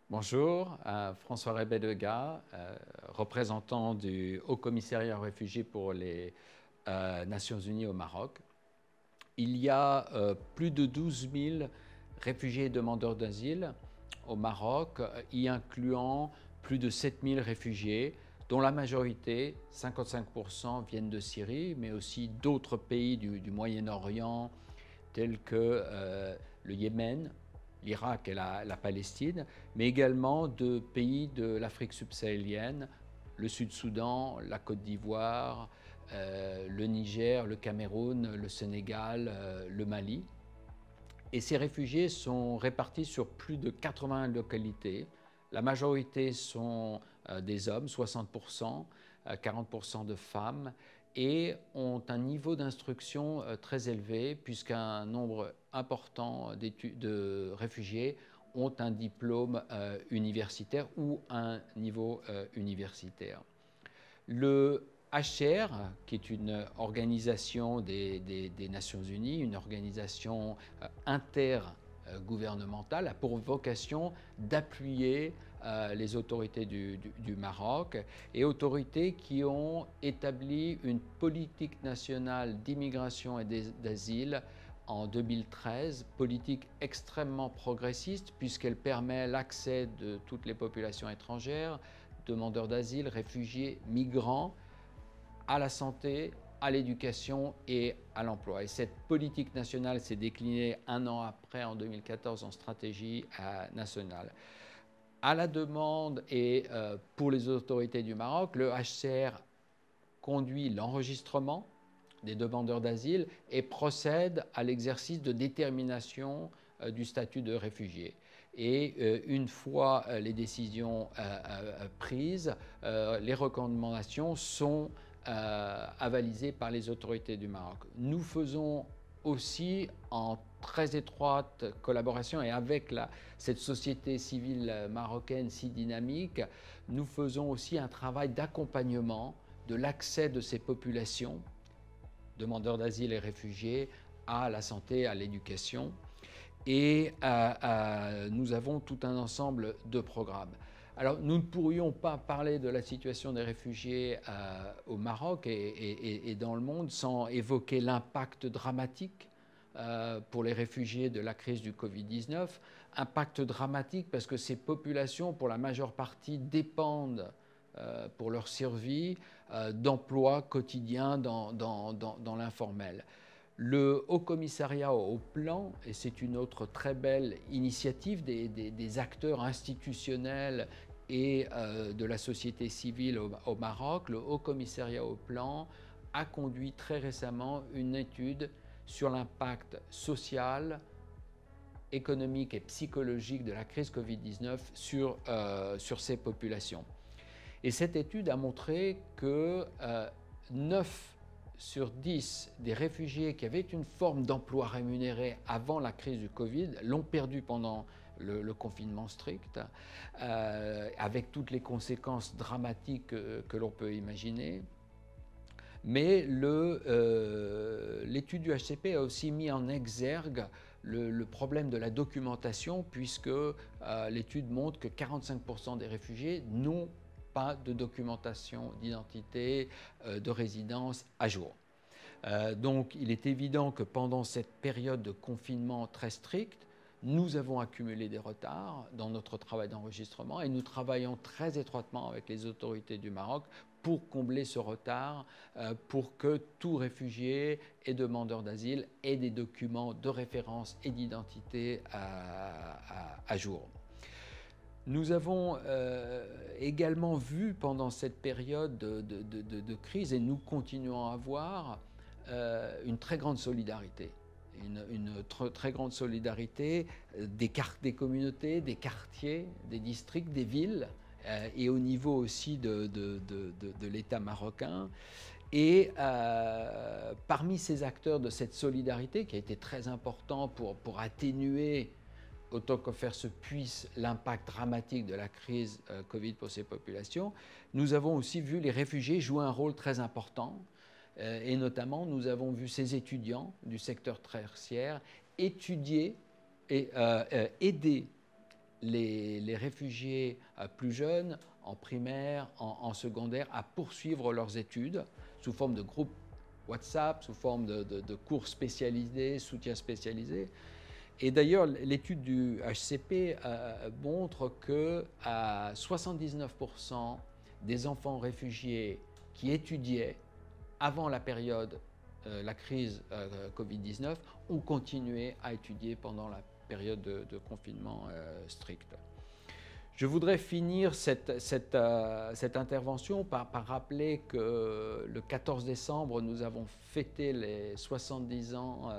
Bonjour, François Rebet-Degas, représentant du Haut Commissariat aux réfugiés pour les Nations Unies au Maroc. Il y a plus de 12 000 réfugiés et demandeurs d'asile au Maroc, y incluant plus de 7 000 réfugiés, dont la majorité, 55%, viennent de Syrie, mais aussi d'autres pays du Moyen-Orient, tels que le Yémen, l'Irak et la Palestine, mais également de pays de l'Afrique subsahélienne, le Sud-Soudan, la Côte d'Ivoire, le Niger, le Cameroun, le Sénégal, le Mali. Et ces réfugiés sont répartis sur plus de 80 localités. La majorité sont des hommes, 60%, 40% de femmes, et ont un niveau d'instruction très élevé, puisqu'un nombre important de réfugiés ont un diplôme universitaire ou un niveau universitaire. Le HCR, qui est une organisation des Nations Unies, une organisation intergouvernementale, a pour vocation d'appuyer les autorités du Maroc et autorités qui ont établi une politique nationale d'immigration et d'asile en 2013, politique extrêmement progressiste puisqu'elle permet l'accès de toutes les populations étrangères, demandeurs d'asile, réfugiés, migrants, à la santé, à l'éducation et à l'emploi. Et cette politique nationale s'est déclinée un an après, en 2014, en stratégie nationale. À la demande et pour les autorités du Maroc, le HCR conduit l'enregistrement des demandeurs d'asile et procède à l'exercice de détermination du statut de réfugié. Et une fois les décisions prises, les recommandations sont avalisées par les autorités du Maroc. Nous faisons aussi, en très étroite collaboration et avec cette société civile marocaine si dynamique, nous faisons aussi un travail d'accompagnement de l'accès de ces populations, demandeurs d'asile et réfugiés, à la santé, à l'éducation. Et nous avons tout un ensemble de programmes. Alors, nous ne pourrions pas parler de la situation des réfugiés au Maroc et dans le monde sans évoquer l'impact dramatique pour les réfugiés de la crise du Covid-19. Impact dramatique parce que ces populations, pour la majeure partie, dépendent pour leur survie d'emplois quotidiens dans l'informel. Le Haut Commissariat au Plan, et c'est une autre très belle initiative des acteurs institutionnels et de la société civile au Maroc, le Haut Commissariat au Plan a conduit très récemment une étude sur l'impact social, économique et psychologique de la crise Covid-19 sur ces populations. Et cette étude a montré que 9 sur 10 des réfugiés qui avaient une forme d'emploi rémunéré avant la crise du Covid l'ont perdu pendant le confinement strict, avec toutes les conséquences dramatiques que l'on peut imaginer. Mais l'étude du HCP a aussi mis en exergue le problème de la documentation, puisque l'étude montre que 45% des réfugiés n'ont pas de documentation d'identité, de résidence à jour. Donc il est évident que pendant cette période de confinement très stricte, nous avons accumulé des retards dans notre travail d'enregistrement et nous travaillons très étroitement avec les autorités du Maroc pour combler ce retard, pour que tout réfugié et demandeur d'asile ait des documents de référence et d'identité à jour. Nous avons également vu pendant cette période de crise, et nous continuons à avoir une très grande solidarité. Une très grande solidarité des communautés, des quartiers, des districts, des villes, et au niveau aussi de l'État marocain. Et parmi ces acteurs de cette solidarité, qui a été très important pour atténuer autant que faire se puisse l'impact dramatique de la crise Covid pour ces populations, nous avons aussi vu les réfugiés jouer un rôle très important. Et notamment, nous avons vu ces étudiants du secteur tertiaire étudier aider les réfugiés plus jeunes, en primaire, en secondaire, à poursuivre leurs études sous forme de groupes WhatsApp, sous forme de cours spécialisés, soutien spécialisé. Et d'ailleurs, l'étude du HCP montre que 79% des enfants réfugiés qui étudiaient avant la période, la crise Covid-19, ont continué à étudier pendant la période de confinement strict. Je voudrais finir cette intervention par rappeler que le 14 décembre, nous avons fêté les 70 ans,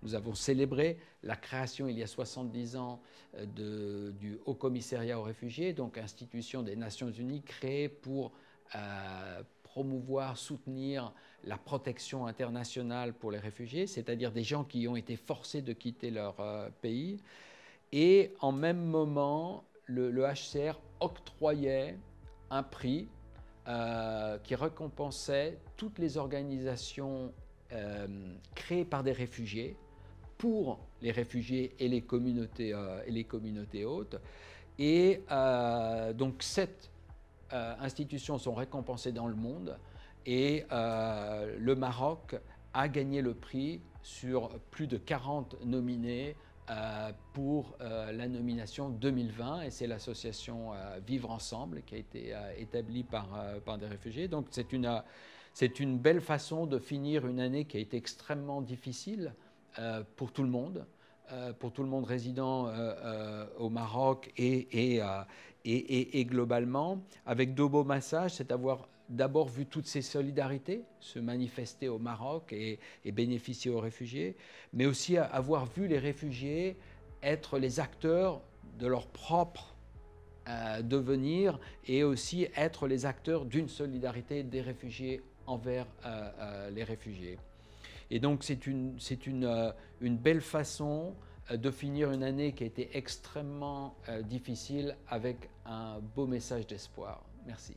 nous avons célébré la création il y a 70 ans du Haut Commissariat aux réfugiés, donc institution des Nations Unies créée pour promouvoir, soutenir la protection internationale pour les réfugiés, c'est-à-dire des gens qui ont été forcés de quitter leur pays. Et en même moment, le HCR octroyait un prix qui récompensait toutes les organisations créées par des réfugiés pour les réfugiés et les communautés hôtes. Et donc 7 institutions sont récompensées dans le monde et le Maroc a gagné le prix sur plus de 40 nominés pour la nomination 2020, et c'est l'association Vivre Ensemble qui a été établie par des réfugiés. Donc c'est une belle façon de finir une année qui a été extrêmement difficile pour tout le monde résidant au Maroc et globalement, avec deux beaux messages, c'est d'avoir d'abord vu toutes ces solidarités se manifester au Maroc et bénéficier aux réfugiés, mais aussi avoir vu les réfugiés être les acteurs de leur propre devenir et aussi être les acteurs d'une solidarité des réfugiés envers les réfugiés. Et donc c'est une belle façon de finir une année qui a été extrêmement difficile avec un beau message d'espoir. Merci.